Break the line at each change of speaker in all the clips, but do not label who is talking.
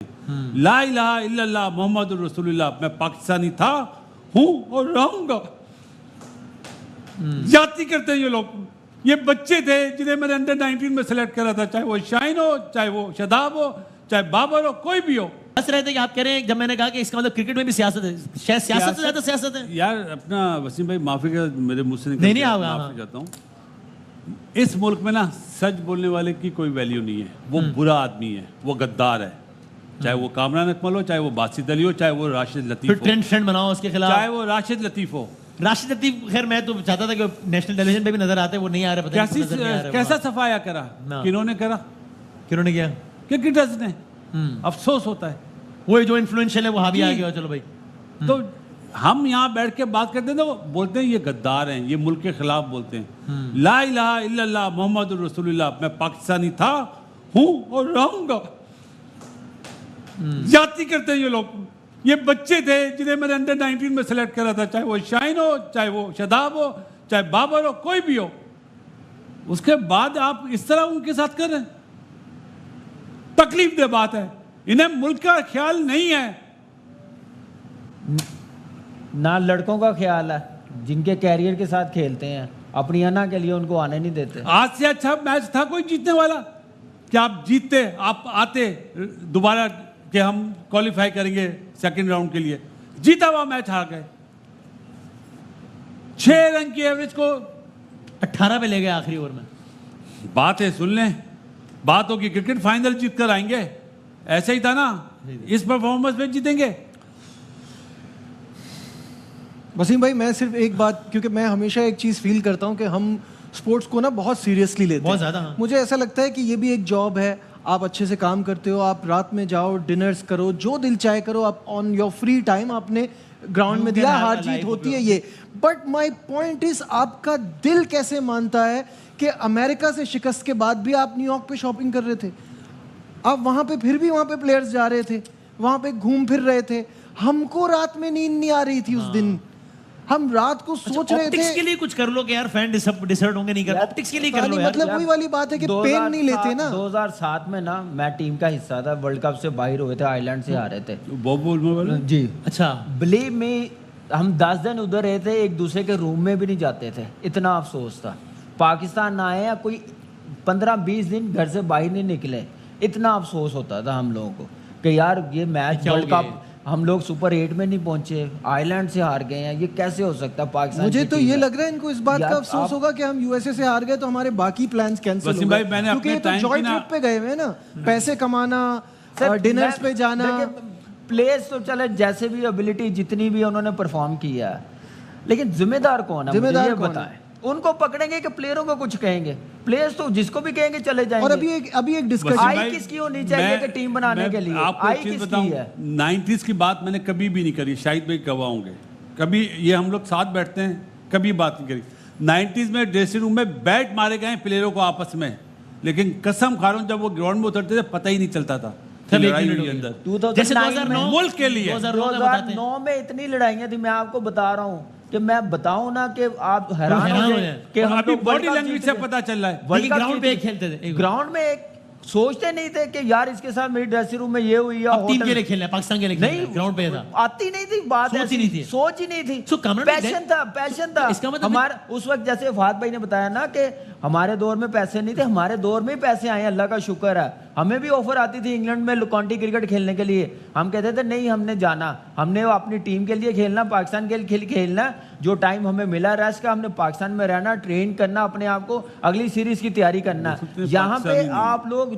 ला इलाहा इल्लल्लाह मोहम्मदुर रसूलुल्लाह, मैं पाकिस्तानी था, हूं और रहूंगा। जाति करते हैं ये लोग। ये बच्चे थे जिन्हें मैंने अंडर 19 में सेलेक्ट करा था, चाहे वो शाहीन हो, चाहे वो शदाब हो, चाहे बाबर हो, कोई भी हो।
हंस रहे थे कि आप कह रहे हैं, जब मैंने कहा कि इसका मतलब क्रिकेट में भी सियासत है, शायद सियासत से ज्यादा सियासत है।
यार अपना वसीम भाई माफी का मेरे मुंह से
नहीं आओगा,
माफी चाहता हूँ। इस मुल्क में ना सच बोलने वाले की कोई वैल्यू नहीं है। वो बुरा आदमी है, वो गद्दार है, चाहे वो कामरान अकमल हो, चाहे वो बासित अली हो, चाहे वो राशिद लतीफ हो,
ट्रेंड बनाओ उसके खिलाफ,
चाहे वो राशिद लतीफ हो।
राशिद लतीफ, खैर मैं तो चाहता था कि नेशनल टेलीविजन पे भी नजर आते, वो नहीं आ रहे।
कैसा सफाया करा, किन्होंने करा,
किन्होंने किया,
क्रिकेटर्स ने। अफसोस होता है,
वो जो इन्फ्लुएंशियल है वो हावी आ गया। चलो भाई,
तो हम यहाँ बैठ के बात करते हैं तो बोलते हैं ये गद्दार हैं, ये मुल्क के खिलाफ बोलते हैं। ला इलाहा इल्लल्लाह मोहम्मदुर रसूलुल्लाह, मैं पाकिस्तानी था, हूं और रहूंगा। जाति करते हैं ये लोग। ये बच्चे थे जिन्हें मैंने अंडर 19 में सेलेक्ट करा था, चाहे वो शाहीन हो, चाहे वो शदाब हो, चाहे बाबर हो, कोई भी हो। उसके बाद आप इस तरह उनके साथ कर रहे हैं, तकलीफ दे बात है। इन्हें मुल्क का ख्याल नहीं है,
ना लड़कों का ख्याल है जिनके कैरियर के साथ खेलते हैं, अपनी अना के लिए उनको आने नहीं देते।
आज से अच्छा मैच था कोई जीतने वाला? क्या आप जीतते, आप आते दोबारा कि हम क्वालिफाई करेंगे सेकंड राउंड के लिए? जीता हुआ मैच हार गए। 6 रन की एवरेज को
18 पे ले गए आखिरी ओवर में।
बात है, सुन लें, बात होगी क्रिकेट फाइनल जीत कर आएंगे, ऐसा ही था ना? इस परफॉर्मेंस में जीतेंगे।
वसीम भाई मैं सिर्फ एक बात, क्योंकि मैं हमेशा एक चीज़ फील करता हूं कि हम स्पोर्ट्स को ना बहुत सीरियसली लेते हैं,
बहुत ज़्यादा। हाँ।
मुझे ऐसा लगता है कि ये भी एक जॉब है। आप अच्छे से काम करते हो, आप रात में जाओ, डिनर्स करो, जो दिल चाहे करो, आप ऑन योर फ्री टाइम आपने ग्राउंड में दिया, हार जीत होती है ये। बट माई पॉइंट इज, आपका दिल कैसे मानता है कि अमेरिका से शिकस्त के बाद भी आप न्यूयॉर्क पे शॉपिंग कर रहे थे, आप वहां पे फिर भी वहां पे प्लेयर्स जा रहे थे, वहां पे घूम फिर रहे थे। हमको रात में नींद नहीं आ रही थी उस दिन, हम रात को सोच रहे थे।
ऑप्टिक्स के लिए कुछ कर लो कि यार फैन डिसर्ट होंगे, नहीं कर, ऑप्टिक्स के लिए कर लो यार।
मतलब वही वाली बात है कि पेन नहीं लेते ना।
2007 में ना मैं टीम का हिस्सा था, वर्ल्ड कप से बाहर हुए थे, आयरलैंड से हारे थे
जी।
अच्छा, बिलीव में हम 10 दिन उधर रहे थे, एक दूसरे के रूम में भी नहीं जाते थे, इतना अफसोस था। पाकिस्तान आए या कोई 15-20 दिन घर से बाहर नहीं निकले, इतना अफसोस होता था हम लोगों को कि यार ये मैच वर्ल्ड कप हम लोग सुपर 8 में नहीं पहुंचे, आयरलैंड से हार गए हैं, ये कैसे हो सकता है? पाकिस्तान
मुझे तो ये लग रहा है इनको इस बात का अफसोस होगा कि हम यूएसए से हार गए तो हमारे बाकी प्लान्स कैंसिल हो गए, क्योंकि ये तो जॉय ट्रिप पे गए हुए हैं ना, पैसे कमाना, डिनर्स पे जाना।
प्लेयर्स तो चले जैसे भी एबिलिटी जितनी भी उन्होंने परफॉर्म किया है, लेकिन जिम्मेदार कौन है? जिम्मेदार बताएं। उनको पकड़ेंगे कि प्लेयरों को कुछ कहेंगे? प्लेयर्स तो जिसको भी कहेंगे चले जाएंगे।
और अभी एक डिस्कशन,
आई किसकी होनी चाहिए कि टीम बनाने के लिए?
आपको
आई
एक चीज
किसकी
बताऊं,
है?
90s की बात मैंने कभी भी नहीं करी, शायद भाई गवाह होंगे, कभी ये हम लोग साथ बैठते हैं, कभी बात नहीं करी। 90s में ड्रेसिंग रूम में बैट मारे गए प्लेयरों को आपस में, लेकिन कसम खा रहा हूं जब वो ग्राउंड में उतरते थे पता ही नहीं चलता था लड़ाई हुई अंदर।
2009
मुल्क के लिए
2009 में इतनी लड़ाइयां थी, मैं आपको बता रहा हूँ कि मैं बताऊं ना कि आप हैरान हो जाए कि हम
अभी बॉडी लैंग्वेज से पता चल रहा है।
ग्राउंड पे खेलते थे,
ग्राउंड में एक सोचते नहीं थे कि यार इसके साथ मेरी ड्रेसिंग रूम में ये हुई या
टीम के लिए खेलना है, पाकिस्तान के लिए नहीं, ग्राउंड पे था,
आती नहीं थी बात,
सोच ही नहीं थी,
सोच ही नहीं थी। पैशन था
इसका मतलब
हमारा उस वक्त। जैसे फहद भाई ने बताया ना कि हमारे दौर में पैसे नहीं थे, हमारे दौर में पैसे आए, अल्लाह का शुक्र है। हमें भी ऑफर आती थी इंग्लैंड में काउंटी क्रिकेट खेलने के लिए, हम कहते थे नहीं हमने जाना, हमने अपनी टीम के लिए खेलना, पाकिस्तान के लिए खेलना। जो टाइम हमें मिला रेस्ट का, हमने पाकिस्तान में रहना, ट्रेन करना अपने आप को, अगली सीरीज की तैयारी करना। यहाँ पे आप लोग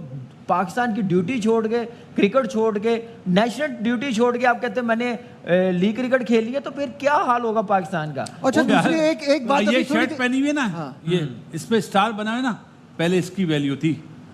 पाकिस्तान की ड्यूटी छोड़ के, क्रिकेट छोड़ के, नेशनल ड्यूटी छोड़ के आप कहते हैं मैंने लीग क्रिकेट खेली है, तो फिर क्या हाल होगा पाकिस्तान का?
अच्छा दूसरी एक बात,
ये शर्ट पहनी हुई है ना, ये इस पे स्टार बना है ना, पहले इसकी वैल्यू थी,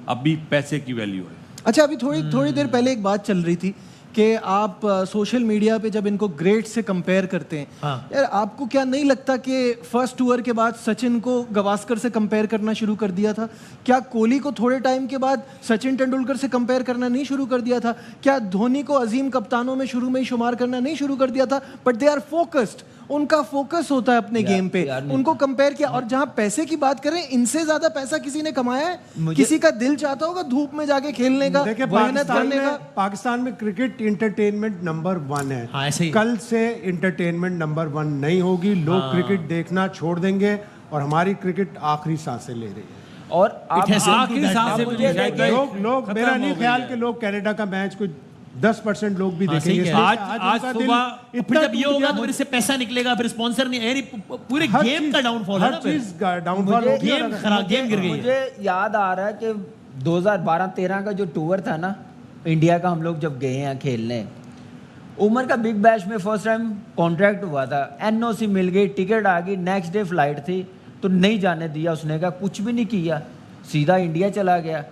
अभी पैसे की वैल्यू है।
अच्छा अभी थोड़ी देर पहले एक बात चल रही थी कि आप सोशल मीडिया पे जब इनको ग्रेट से कंपेयर करते हैं, यार आपको क्या नहीं लगता कि फर्स्ट टूर के बाद सचिन को गवास्कर से कंपेयर करना शुरू कर दिया था? क्या कोहली को थोड़े टाइम के बाद सचिन तेंदुलकर से कंपेयर करना नहीं शुरू कर दिया था? क्या धोनी को अजीम कप्तानों में शुरू में ही शुमार करना नहीं शुरू कर दिया था? बट दे आर फोकस्ड उनका फोकस होता है अपने गेम पे,
यार
उनको कंपेयर किया। और जहां पैसे की बात करें, इनसे ज्यादा पैसा किसी ने कमाया है? किसी का दिल चाहता होगा धूप में जाके खेलने का,
देखिए
मेहनत करने का?
पाकिस्तान में क्रिकेट इंटरटेनमेंट नंबर 1 है।
हाँ, ऐसे ही।
कल से इंटरटेनमेंट नंबर 1 नहीं होगी, लोग क्रिकेट देखना छोड़ देंगे और हमारी क्रिकेट आखिरी सांसें ले रही है।
और आप
It has come to
आखिरी
that
सांस से
level.
भी नहीं शायद
लोग
खत्म
मेरा
हो
नहीं
गई
ख्याल
है।
कि लोग कनाडा का मैच कोई 10% लोग भी
हाँ, सही
देखेंगे।
कह रहे
हैं। आज
उनका दिल
सुबह-
फिर
इतना
जब ये
टूट
होगा
गया,
तो फिर इससे पैसा निकलेगा, फिर स्पॉन्सर नहीं, यार ये पूरे
हर
गेम
चीज-
का डाउनफॉल है
हर
ना फिर।
चीज का डाउनफॉल हो गया।
गेम खराब, गेम गिर गई है।
मुझे याद आ रहा है कि 2012-13 का जो टूर था ना इंडिया का, हम लोग जब गए हैं खेलने, उमर का बिग बैश में फर्स्ट टाइम कॉन्ट्रैक्ट हुआ था, एनओसी मिल गई, टिकट आ गई, नेक्स्ट डे फ्लाइट थी, तो नहीं जाने दिया उसने, कहा कुछ भी नहीं किया, सीधा इंडिया चला गया।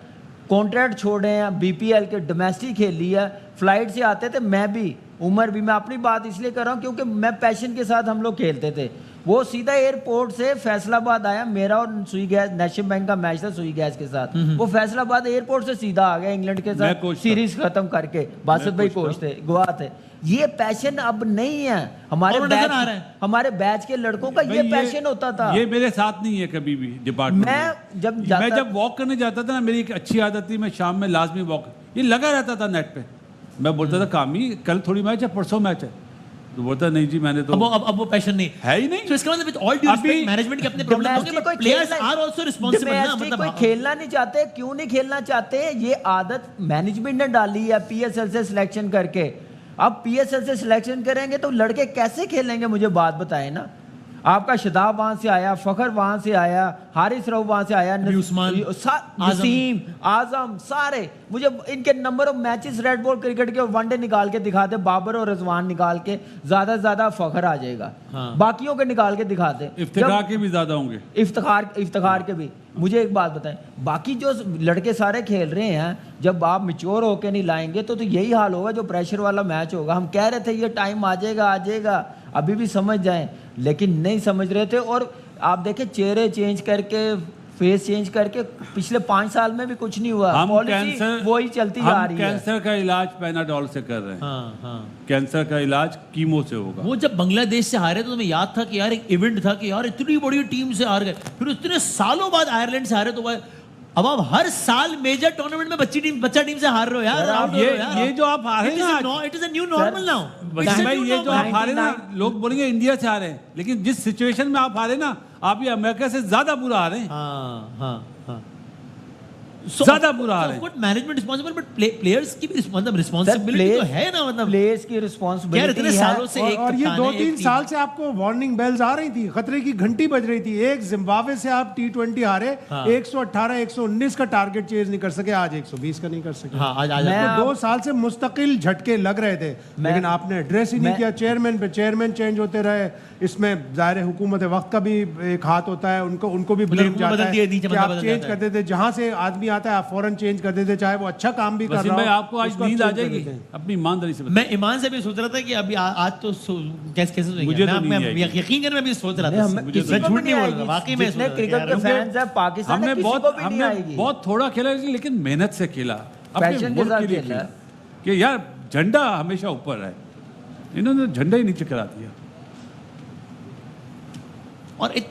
कॉन्ट्रैक्ट छोड़े हैं, बीपीएल के डोमेस्टिक खेल लिया, फ्लाइट से आते थे, मैं भी, उमर भी। मैं अपनी बात इसलिए कर रहा हूँ क्योंकि मैं पैशन के साथ हम लोग खेलते थे। वो सीधा एयरपोर्ट से फैसलाबाद आया, मेरा और सुई गैस नेशनल बैंक का मैच था सुई गैस के साथ, वो फैसलाबाद एयरपोर्ट से सीधा आ गया इंग्लैंड के
मैं
साथ,
कोच था।
सीरीज खत्म करके। बासत भाई
कोच
कोच थे, गोवा थे। ये पैशन अब नहीं है हमारे
और नजर
बैच,
आ रहा है।
हमारे बैच के लड़कों का ये
भाई
पैशन होता था।
ये मेरे साथ नहीं है कभी भी डिपार्टमेंट में।
मैं
जब वॉक करने जाता था ना, मेरी एक अच्छी आदत थी, मैं शाम में लाजमी वॉक, ये लगा रहता था नेट पे। मैं बोलता था कामी कल थोड़ी मैच है, परसों मैच है, तो बोलता नहीं जी मैंने तो
अब वो पैशन नहीं
है ही नहीं।
तो इसका मतलब with all due respect management के अपने प्रॉब्लम होंगे, but players are also responsible ना,
domestic
मतलब
कोई खेलना नहीं चाहते, क्यों नहीं खेलना चाहते? ये आदत मैनेजमेंट ने डाली है पीएसएल से सिलेक्शन करके। अब पीएसएल से सिलेक्शन करेंगे तो लड़के कैसे खेलेंगे? मुझे बात बताएं ना। आपका शदाब वहां से आया, फखर वहां से आया, हारिस रऊफ वहां से आया,
उस्मान,
नसीम, आजम, सारे। मुझे इनके number of matches red ball cricket के वनडे निकाल के दिखाते, बाबर और रिजवान निकाल के, ज्यादा से ज्यादा फखर आ जाएगा।
हाँ।
बाकियों के निकाल के दिखाते,
इफ्तिखार के भी ज्यादा होंगे।
इफ्तिखार के भी। मुझे एक बात बताएं, बाकी जो लड़के सारे खेल रहे हैं, जब आप मिच्योर होके नहीं लाएंगे तो यही हाल होगा जो प्रेशर वाला मैच होगा। हम कह रहे थे ये टाइम आ जाएगा, अभी भी समझ जाएं, लेकिन नहीं समझ रहे थे। और आप देखें चेहरे चेंज करके, फेस चेंज करके, पिछले 5 साल में भी कुछ नहीं हुआ, पॉलिसी वही चलती जा रही है।
कैंसर का इलाज पैनाडोल से कर रहे हैं।
हाँ हाँ।
कैंसर का इलाज कीमो से होगा।
वो जब बांग्लादेश से हारे तो तुम्हें याद था कि यार एक इवेंट था कि यार इतनी बड़ी टीम से हार गए, फिर इतने सालों बाद आयरलैंड से हारे, तो अब आप हर साल मेजर टूर्नामेंट में बच्चा टीम से हार रहे हो यार। out हो रहे हो यार।
ये जो आप हारे ना,
it is a new normal now.
भाई ये जो आप हारे ना, लोग बोलेंगे इंडिया से हारे, लेकिन जिस सिचुएशन में आप हारे ना, आप ये अमेरिका से ज्यादा बुरा हारे।
हाँ हाँ हाँ।
ज्यादा बुरा हाल है।
What management responsible, but players की भी मतलब responsibility तो है ना, मतलब
प्लेयर्स की
यार
रिस्पांसिबिलिटी
इतने सालों से एक
और ये
कप्तान है,
2-3
एक टीम।
साल से आपको वार्निंग बेल्स आ रही थी, खतरे की घंटी बज रही थी। एक जिम्बाब्वे से आप T20 हारे,
हाँ।
118 119 का टारगेट चेज नहीं कर सके, आज 120 का नहीं कर सके।
हाँ आज
मैं
आपको 2 साल से मुस्तकिल झटके लग रहे थे, लेकिन आपने एड्रेस ही नहीं किया। चेयरमैन पे चेयरमैन चेंज होते रहे, इसमें जाहिर है हुकूमत वक्त का भी एक हाथ होता है, उनको भी ब्लेम
हुकूमत
जाता
बदल दिए,
है
नीचे
कि
बंदा
आप
बदल
चेंज
जाता है।
करते थे, जहां से आदमी आता है आप फौरन चेंज कर देते, चाहे वो अच्छा काम भी कर
वसीम
रहा
भाई
हो।
आपको आज
उसको आप
नींद आ
change कर
जाएगी
देते हैं।
अपनी ईमानदारी से
मैं ईमान से भी सोच रहा था कि अभी आज तो कैसे सोएंगे?
मुझे तो
मैं
नहीं आएगी।
यकीन करके मैं भी सोच रहा
नहीं,
था,
हमें
मुझे
किसी
मैं
को
झूठ
भी
नहीं
नहीं
बोल रहा,
आएगी।
वाकई में
जितने
सोच रहा था
क्रिकेट
यार।
के फैंस हैं पाकिस्तान में, किसी को भी नहीं आएगी।
बहुत थोड़ा खेला, लेकिन मेहनत से खेला, अपने
पैशन के
मुल्क
साथ
के लिए
खेला
खेला कि यार झंडा हमेशा ऊपर है, इन्होंने झंडा ही नीचे करा दिया।
और